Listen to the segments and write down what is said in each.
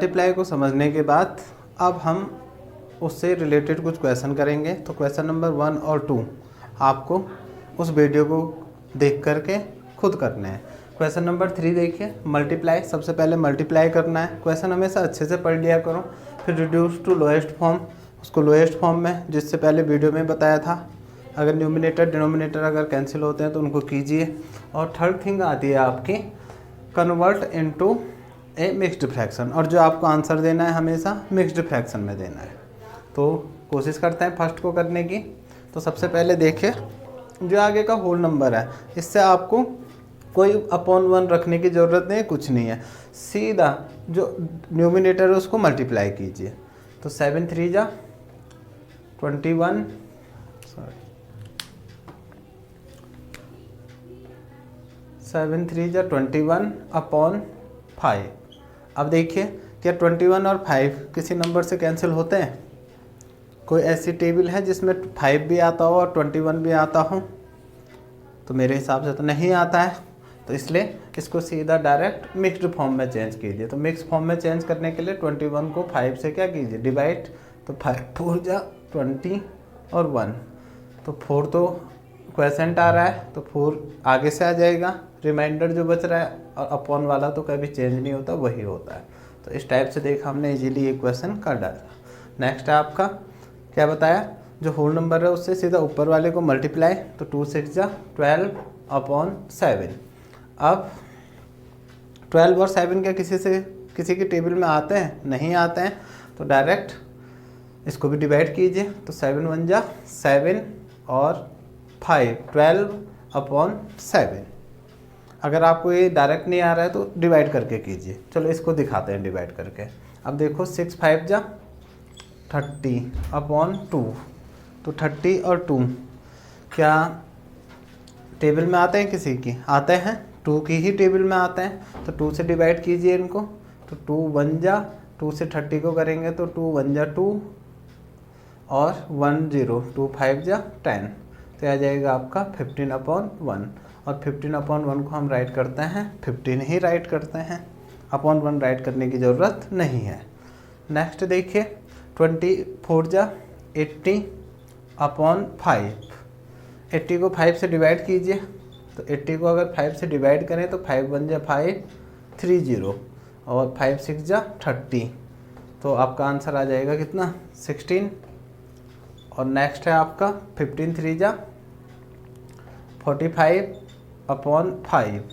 Multiply को समझने के बाद अब हम उससे रिलेटेड कुछ क्वेश्चन करेंगे। तो क्वेश्चन नंबर 1 और 2 आपको उस वीडियो को देख करके खुद करने हैं। क्वेश्चन नंबर 3 देखिए, मल्टीप्लाई। सबसे पहले मल्टीप्लाई करना है। क्वेश्चन हमेशा अच्छे से पढ़ लिया करो। फिर रिड्यूस टू लोएस्ट फॉर्म, उसको लोएस्ट फॉर्म में जिससे पहले वीडियो में बताया था, अगर न्यूमिनेटर डिनोमिनेटर अगर कैंसिल होते हैं तो उनको कीजिए। और थर्ड थिंग आती है आपकी कन्वर्ट इनटू ए मिक्स्ड फ्रैक्शन, और जो आपको आंसर देना है हमेशा मिक्स्ड फ्रैक्शन में देना है। तो कोशिश करते हैं फर्स्ट को करने की। तो सबसे पहले देखिए, जो आगे का होल नंबर है इससे आपको कोई अपॉन 1 रखने की ज़रूरत नहीं है, कुछ नहीं है। सीधा जो न्यूमिनेटर है उसको मल्टीप्लाई कीजिए। तो 7 3 जा 21, सॉरी 7 3 जा 21 अपॉन 5। अब देखिए, क्या 21 और 5 किसी नंबर से कैंसिल होते हैं? कोई ऐसी टेबल है जिसमें 5 भी आता हो और 21 भी आता हो? तो मेरे हिसाब से तो नहीं आता है। तो इसलिए इसको सीधा डायरेक्ट मिक्स्ड फॉर्म में चेंज कीजिए। तो मिक्स फॉर्म में चेंज करने के लिए 21 को 5 से क्या कीजिए, डिवाइड। तो 5 4 जा 20 और 1, तो 4 तो क्वेश्चन आ रहा है तो 4 आगे से आ जाएगा। रिमाइंडर जो बच रहा है और अपॉन वाला तो कभी चेंज नहीं होता, वही होता है। तो इस टाइप से देखा हमने इजीली ये क्वेश्चन कर डाला। नेक्स्ट है आपका क्या बताया, जो होल नंबर है उससे सीधा ऊपर वाले को मल्टीप्लाई। तो 2 6 जा 12 अपॉन 7। अब 12 और 7 क्या किसी की टेबल में आते हैं? नहीं आते हैं। तो डायरेक्ट इसको भी डिवाइड कीजिए। तो 7 1 जा 7 और 5 12 अपॉन 7। अगर आपको ये डायरेक्ट नहीं आ रहा है तो डिवाइड करके कीजिए। चलो इसको दिखाते हैं डिवाइड करके। अब देखो 6 5 जा 30 अपॉन 2। तो 30 और 2 क्या टेबल में आते हैं? किसी की आते हैं, 2 की ही टेबल में आते हैं। तो 2 से डिवाइड कीजिए इनको। तो 2 1 जा 2 से 30 को करेंगे तो 2 1 जा 2 और 1 0 2 5 जा 10। तो आ जाएगा आपका 15 अपॉन 1। और 15 अपॉन 1 को हम राइट करते हैं 15 ही राइट करते हैं, अपॉन 1 राइट करने की ज़रूरत नहीं है। नेक्स्ट देखिए 24 जा 80 अपॉन 5। 80 को 5 से डिवाइड कीजिए। तो 80 को अगर 5 से डिवाइड करें तो 5 1 जा 5 3 0 और 5 6 जा 30। तो आपका आंसर आ जाएगा कितना, 16। और नेक्स्ट है आपका 15 3 जा 45 अपॉन 5।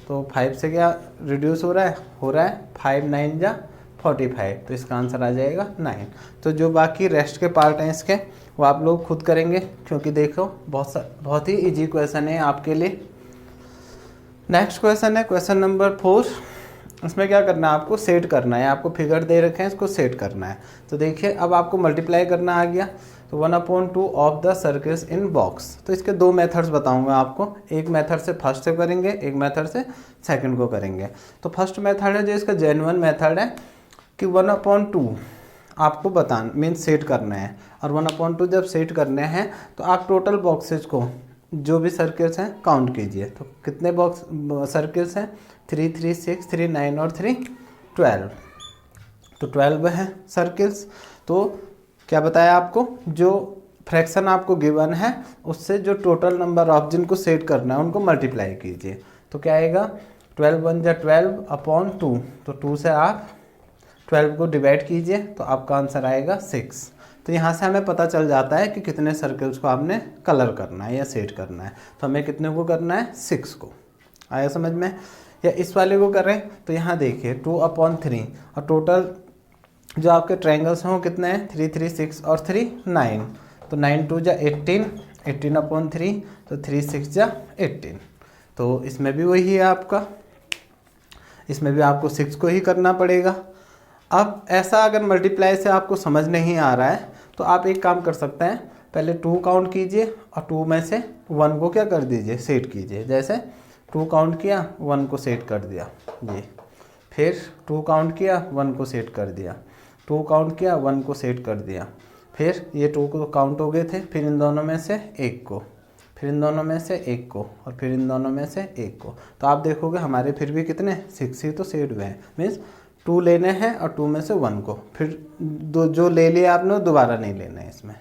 तो 5 से क्या रिड्यूस हो रहा है 5 9 जा 45। तो इसका आंसर आ जाएगा 9। तो जो बाकी रेस्ट के पार्ट हैं इसके वो आप लोग खुद करेंगे, क्योंकि देखो बहुत ही इजी क्वेश्चन है आपके लिए। नेक्स्ट क्वेश्चन है क्वेश्चन नंबर 4। इसमें क्या करना है, आपको सेट करना है। आपको फिगर दे रखे हैं, इसको सेट करना है। तो देखिए अब आपको मल्टीप्लाई करना आ गया। तो 1/2 of the circles in box. तो इसके 2 मेथड्स बताऊंगा आपको। एक मेथड से फर्स्ट से करेंगे, एक मेथड से सेकंड को करेंगे। तो फर्स्ट मेथड है जो इसका जेन्युइन मेथड है कि 1/2 आपको बताना मीन्स सेट करना है। और 1/2 जब सेट करने हैं तो आप टोटल बॉक्सेस को जो भी सर्कल्स हैं काउंट कीजिए। तो कितने बॉक्स सर्कल्स हैं, 3 3 6 3 9 और 3 12। तो 12 है सर्कल्स। तो क्या बताया आपको, जो फ्रैक्शन आपको गिवन है उससे जो टोटल नंबर ऑफ जिनको सेट करना है उनको मल्टीप्लाई कीजिए। तो क्या आएगा, 12 1 जा 12 अपॉन 2। तो 2 से आप 12 को डिवाइड कीजिए तो आपका आंसर आएगा 6। तो यहाँ से हमें पता चल जाता है कि कितने सर्कल्स को आपने कलर करना है या सेट करना है। तो हमें कितने को करना है, 6 को। आया समझ में? या इस वाले को करें तो यहाँ देखिए 2/3 और टोटल जो आपके ट्रायंगल्स हैं वो कितने हैं, 3 3 6 और 3 9। तो 9 2 जा 18 18/3। तो 3 6 जा 18। तो इसमें भी वही है आपका, इसमें भी आपको 6 को ही करना पड़ेगा। अब ऐसा अगर मल्टीप्लाई से आपको समझ नहीं आ रहा है तो आप एक काम कर सकते हैं, पहले 2 काउंट कीजिए और 2 में से 1 को क्या कर दीजिए, सेट कीजिए। जैसे 2 काउंट किया 1 को सेट कर दिया ये, फिर 2 काउंट किया 1 को सेट कर दिया, 2 काउंट किया 1 को सेट कर दिया, फिर ये 2 को काउंट हो गए थे, फिर इन दोनों में से एक को, फिर इन दोनों में से एक को और फिर इन दोनों में से एक को। तो आप देखोगे हमारे फिर भी कितने 6 ही तो सेट हुए हैं। मीन्स 2 लेने हैं और 2 में से 1 को, फिर जो ले लिया आपने दोबारा नहीं लेना है इसमें,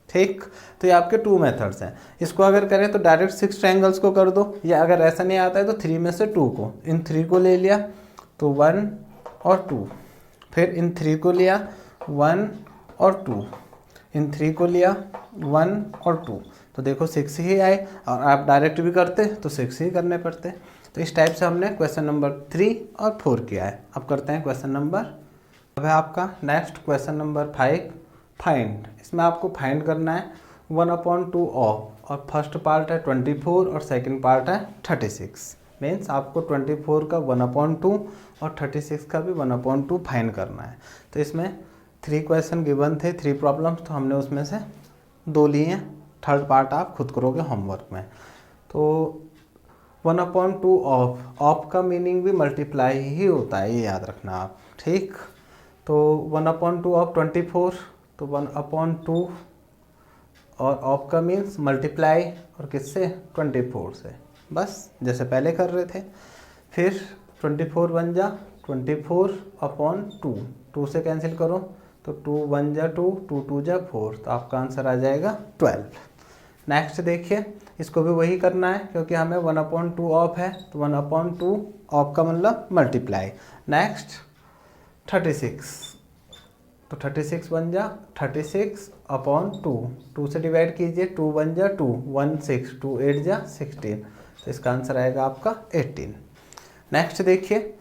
ठीक। तो ये आपके 2 मेथड्स हैं। इसको अगर करें तो डायरेक्ट 6 ट्रायंगल्स को कर दो, या अगर ऐसा नहीं आता है तो 3 में से 2 को, इन 3 को ले लिया तो 1 और 2, फिर इन 3 को लिया 1 और 2, इन 3 को लिया 1 और 2, तो देखो 6 ही आए। और आप डायरेक्ट भी करते तो 6 ही करने पड़ते। तो इस टाइप से हमने क्वेश्चन नंबर 3 और 4 किया है। अब करते हैं क्वेश्चन नंबर, अब है आपका नेक्स्ट क्वेश्चन नंबर 5, फाइंड। इसमें आपको फाइंड करना है 1/2 ऑफ, और फर्स्ट पार्ट है 24 और सेकंड पार्ट है 36। मीन्स आपको 24 का 1/2 और 36 का भी 1/2 फाइंड करना है। तो इसमें 3 क्वेश्चन गिवन थे, 3 प्रॉब्लम्स, तो हमने उसमें से 2 लिए हैं। थर्ड पार्ट आप खुद करोगे होमवर्क में। तो 1/2 ऑफ का मीनिंग भी मल्टीप्लाई ही होता है, ये याद रखना आप, ठीक। तो 1/2 ऑफ 24, तो 1/2 और ऑफ का मीन्स मल्टीप्लाई, और किससे 24 से, बस जैसे पहले कर रहे थे। फिर 24 बन जा 24/2, 2 से कैंसिल करो तो 2 1 जा 2, 2 2 जा 4, तो आपका आंसर आ जाएगा 12। नेक्स्ट देखिए, इसको भी वही करना है क्योंकि हमें 1/2 ऑफ है, तो 1/2 ऑफ का मतलब मल्टीप्लाई। नेक्स्ट 36, तो 36 बन जा 36/2, 2 से डिवाइड कीजिए, 2 1 जा 2, 1 6, 2 8 जा 16, तो इसका आंसर आएगा आपका 18। नेक्स्ट देखिए,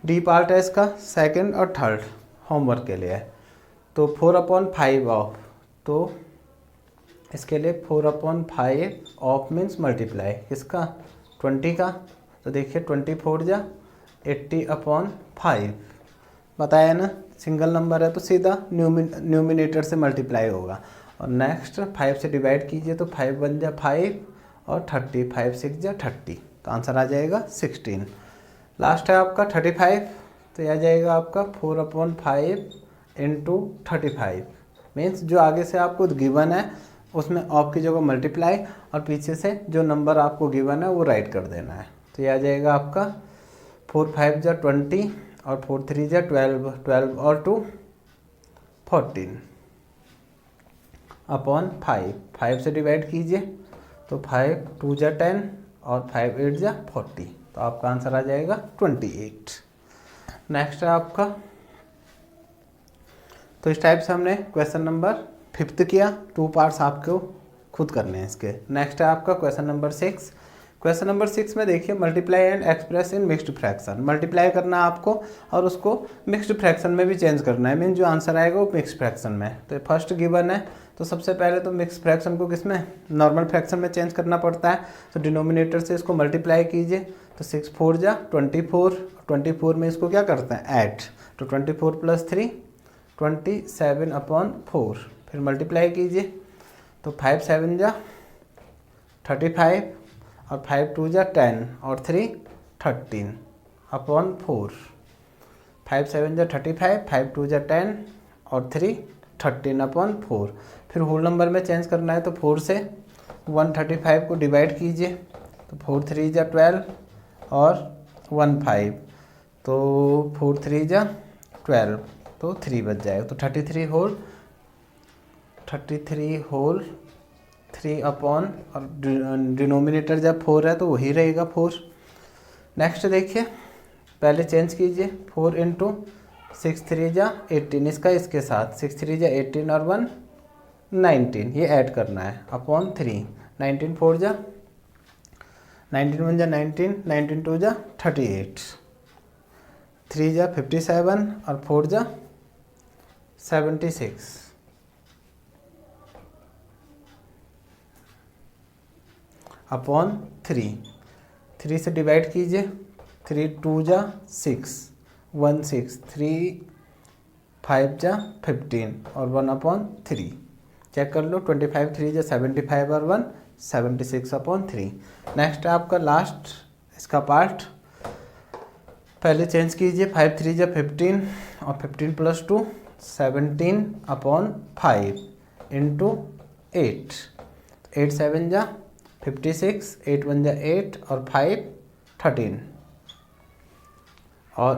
डी पार्ट है इसका, सेकंड और थर्ड होमवर्क के लिए है। तो 4/5 ऑफ, तो इसके लिए 4/5 ऑफ मीन्स मल्टीप्लाई किसका 20 का, तो देखिए 24 जा 80/5, बताया ना, सिंगल नंबर है तो सीधा न्यूमिनेटर से मल्टीप्लाई होगा। और नेक्स्ट 5 से डिवाइड कीजिए, तो 5 1 जा 5 और 30, 5 6 जा 30, तो आंसर आ जाएगा 16। लास्ट है आपका 35, तो यह आ जाएगा आपका 4/5 इंटू 35, मीन्स जो आगे से आपको गिवन है उसमें ऑफ की जगह मल्टीप्लाई, और पीछे से जो नंबर आपको गिवन है वो राइट कर देना है। तो यह आ जाएगा आपका 4 5 जा 20 और 4 3 जा 12, 12 और 2 14/5, 5 से डिवाइड कीजिए तो 5 2 जा 10 और 5 8 जा 40, तो आपका आंसर आ जाएगा 28। नेक्स्ट है आपका, तो इस टाइप से हमने क्वेश्चन नंबर 5 किया। 2 पार्ट्स आपको खुद करने हैं इसके। नेक्स्ट है आपका क्वेश्चन नंबर 6। क्वेश्चन नंबर 6 में देखिए, multiply and express in mixed fraction. Multiply करना है आपको और उसको मिक्स्ड फ्रैक्शन में भी चेंज करना है, मीन जो आंसर आएगा वो मिक्स्ड फ्रैक्शन में। तो फर्स्ट गिवन है, तो सबसे पहले तो मिक्स्ड फ्रैक्शन को किसमें, नॉर्मल फ्रैक्शन में चेंज करना पड़ता है। तो डिनोमिनेटर से इसको मल्टीप्लाई कीजिए, तो 6 4 जा 24, 24 में इसको क्या करते हैं ऐड, तो 24 + 3 27/4, फिर मल्टीप्लाई कीजिए, तो 5 7 जा 35 और 5 2 जा 10 और 3 13/4, 5 7 जा 35, 5 2 जा 10 और 3 13/4। फिर होल नंबर में चेंज करना है, तो 4 से 135 को डिवाइड कीजिए, तो 4 3 जा 12 और 1 5, तो 4 3 जा 12, तो 3 बच जाएगा, तो 33 होल 3/, और डिनोमिनेटर जब 4 है तो वही रहेगा 4। नेक्स्ट देखिए, पहले चेंज कीजिए, 4 इंटू 6 3 जा 18, इसका इसके साथ 6 3 जा 18 और 1 19, ये ऐड करना है /3, 19 4 जा 19 1 जा 19, 19 2 जा 38, 3 जा 57 और 4 जा 76 /3, 3 से डिवाइड कीजिए, 3 2 जा 6, 1 6, 3 5 जा 15 और 1/3, चेक कर लो, 25 3 जा 75 और 1 76/3। नेक्स्ट है आपका लास्ट इसका पार्ट, पहले चेंज कीजिए, 5 3 जा 15 और 15 + 2 17/5 इंटू 8, 8 7 जा 56, 8 1 जा 8 और 5 13 और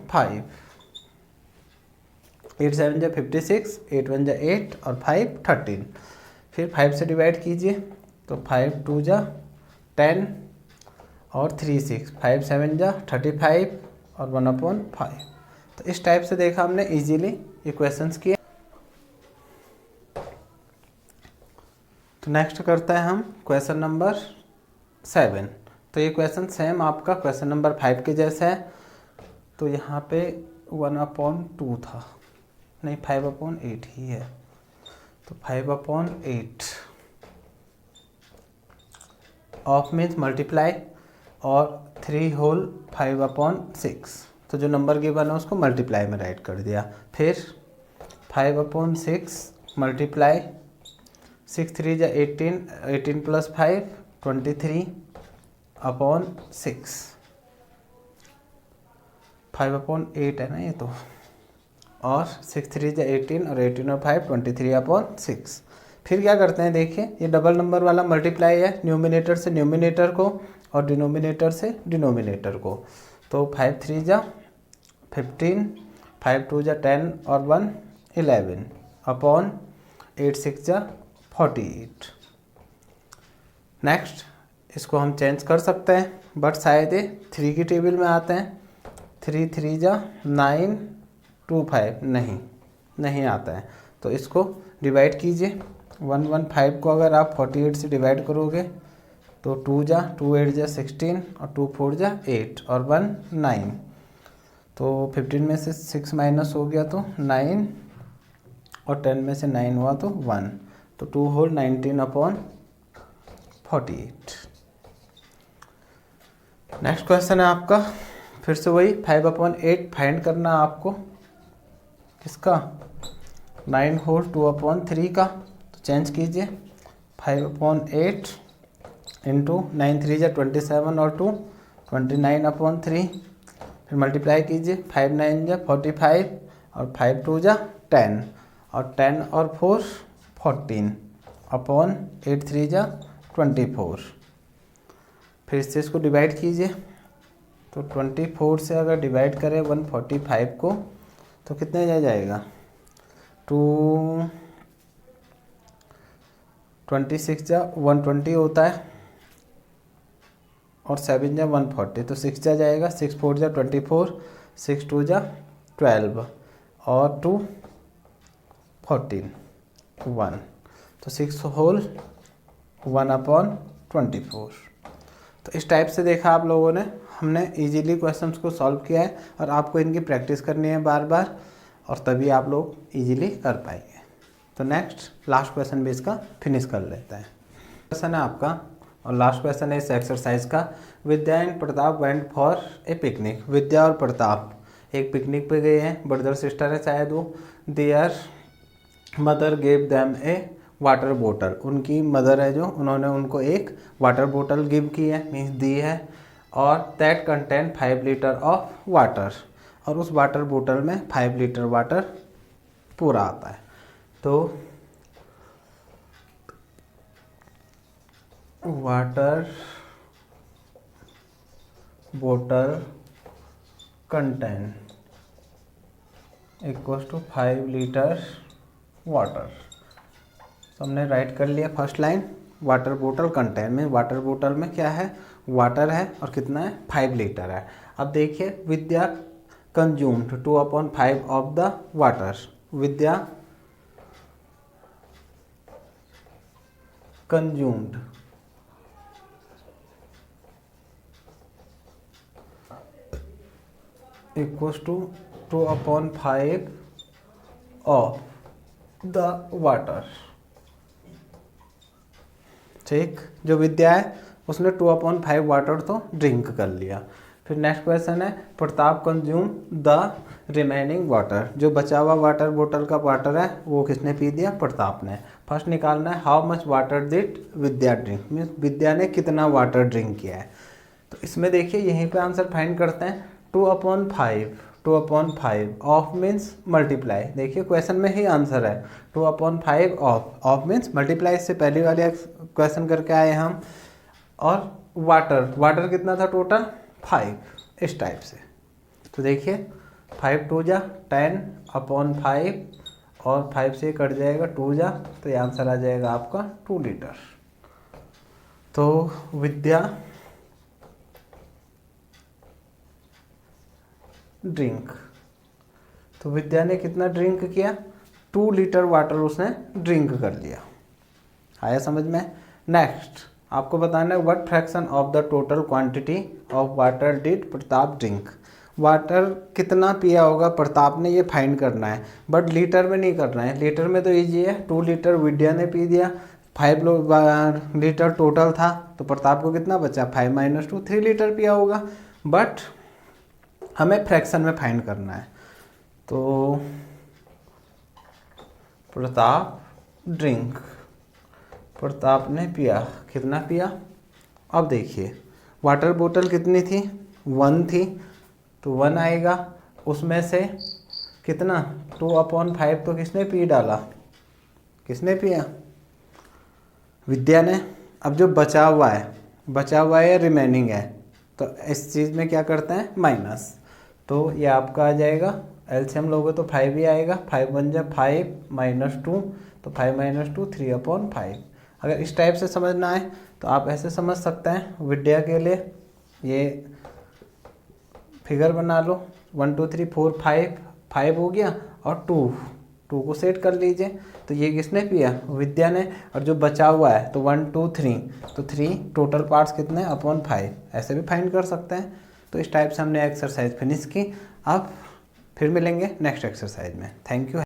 /5, 8 7 जा 56, 8 1 जा 8 और 5 13। फिर 5 से डिवाइड कीजिए तो 5 2 जा 10 और 3 6, 5 7 जा 35 और 1/5। तो इस टाइप से देखा हमने इजीली ये क्वेश्चंस किए। तो नेक्स्ट करते हैं हम क्वेश्चन नंबर 7। तो ये क्वेश्चन सेम आपका क्वेश्चन नंबर 5 के जैसा है। तो यहाँ पे 1/2 था, नहीं 5/8 ही है। तो 5/8 ऑफ मीन्स मल्टीप्लाई और 3 होल 5/6। तो जो नंबर गिवन है उसको मल्टीप्लाई में राइट कर दिया। फिर 5/6 मल्टीप्लाई 6 3 जा 18, 18 + 5 23/6। 5/8 है ना ये तो, और 6 3 जा 18 और 18 और 5 23/6। फिर क्या करते हैं, देखिए ये डबल नंबर वाला मल्टीप्लाई है, न्यूमिनेटर से न्यूमिनेटर को और डिनोमिनेटर से डिनोमिनेटर को। तो 5 3 जा 15, 5 2 जा 10 और 1 11 अपॉन 8 6 जा 48। नेक्स्ट इसको हम चेंज कर सकते हैं, बट शायद ये 3 की टेबल में आते हैं। 3 3 जा 9 2 5 नहीं आता है। तो इसको डिवाइड कीजिए। 115 को अगर आप 48 से डिवाइड करोगे तो 2 जा 2 8 जा 16 और 2 4 जा 8 और 1 9। तो 15 में से 6 माइनस हो गया तो 9 और 10 में से 9 हुआ तो 1। तो 2 होल 19/48। नेक्स्ट क्वेश्चन है आपका फिर से वही 5/8 फाइंड करना आपको किसका, 9 होल 2/3 का। तो चेंज कीजिए 5/8 इंटू 9 3 जा 27 और 2 29/3। फिर मल्टीप्लाई कीजिए 5 9 जा 45 और 5 2 जा 10 और 10 और 4 14 अपॉन 8 3 जा 24। फिर से इसको डिवाइड कीजिए। तो 24 से अगर डिवाइड करें 145 को तो कितने जाएगा, 26 जा 120 होता है और 7 जा 140। तो 6 जा जाएगा, 6 4 जा 24, 6 2 जा 12 और 2 14 1। तो 6 होल 1/24। तो इस टाइप से देखा आप लोगों ने, हमने इजीली क्वेश्चंस को सॉल्व किया है और आपको इनकी प्रैक्टिस करनी है बार बार, और तभी आप लोग इजीली कर पाएंगे। तो नेक्स्ट लास्ट क्वेश्चन भी इसका फिनिश कर लेते हैं। क्वेश्चन है आपका और लास्ट क्वेश्चन है इस एक्सरसाइज का। Vidya and Pratap went for a picnic. Vidya और प्रताप एक पिकनिक पे गए हैं, ब्रदर सिस्टर है शायद वो। There mother gave them A water बोतल। उनकी मदर है जो, उन्होंने उनको एक वाटर बोतल गिव की है, मीन्स दी है, और that contain 5 litre of water. और उस वाटर बोतल में 5 लीटर वाटर पूरा आता है। तो वाटर बोतल contain equals to 5 litre water. तो हमने राइट कर लिया फर्स्ट लाइन, वाटर बोतल कंटेन में वाटर बोतल में क्या है, वाटर है और कितना है, 5 लीटर है। अब देखिए Vidya consumed 2/5 of the water. Vidya consumed equals to 2/5 of the water. ठीक, जो विद्या है उसने 2/5 वाटर तो ड्रिंक कर लिया। फिर नेक्स्ट क्वेश्चन है Pratap consume the remaining water. जो बचा हुआ वाटर बोतल का वाटर है वो किसने पी दिया, प्रताप ने। फर्स्ट निकालना है how much water did Vidya drink, means Vidya ने कितना वाटर ड्रिंक किया है। तो इसमें देखिए यहीं पे आंसर फाइंड करते हैं। 2/5 ऑफ मीन्स मल्टीप्लाई। देखिए क्वेश्चन में ही आंसर है 2/5 ऑफ मीन्स मल्टीप्लाई। इससे पहले वाले क्वेश्चन करके आए हम। और वाटर कितना था टोटल, 5, इस टाइप से। तो देखिए 5 2 जा 10 अपॉन 5 और 5 से कट जाएगा 2 जा, तो ये आंसर आ जाएगा आपका 2 लीटर। तो विद्या ड्रिंक, तो विद्या ने कितना ड्रिंक किया, 2 लीटर वाटर उसने ड्रिंक कर लिया। आया समझ में। नेक्स्ट आपको बताना है what fraction of the total quantity of water did Pratap drink. Water कितना पिया होगा प्रताप ने, ये फाइंड करना है, बट लीटर में नहीं करना है। लीटर में तो ईजी है, 2 लीटर विद्या ने पी दिया, 5 लीटर टोटल था, तो प्रताप को कितना बचा, 5 - 2 3 लीटर पिया होगा। बट हमें फ्रैक्शन में फाइंड करना है। तो प्रताप ड्रिंक, प्रताप ने पिया, कितना पिया। अब देखिए वाटर बोतल कितनी थी, 1 थी, तो 1 आएगा, उसमें से कितना 2/5 तो किसने पी डाला, किसने पिया, विद्या ने। अब जो बचा हुआ है या रिमेनिंग है, तो इस चीज़ में क्या करते हैं माइनस, तो ये आपका आ जाएगा एलसीएम लोगे तो 5 ही आएगा, 5 1 जा 5 - 2, तो 5 - 2 3/5। अगर इस टाइप से समझना है तो आप ऐसे समझ सकते हैं। विद्या के लिए ये फिगर बना लो, 1 2 3 4 5 हो गया और 2 को सेट कर लीजिए। तो ये किसने पिया, विद्या ने, और जो बचा हुआ है तो 1 2 3, तो 3 टोटल पार्ट्स कितने अपॉन 5, ऐसे भी फाइंड कर सकते हैं। तो इस टाइप से हमने एक्सरसाइज फिनिश की। अब फिर मिलेंगे नेक्स्ट एक्सरसाइज में। Thank you.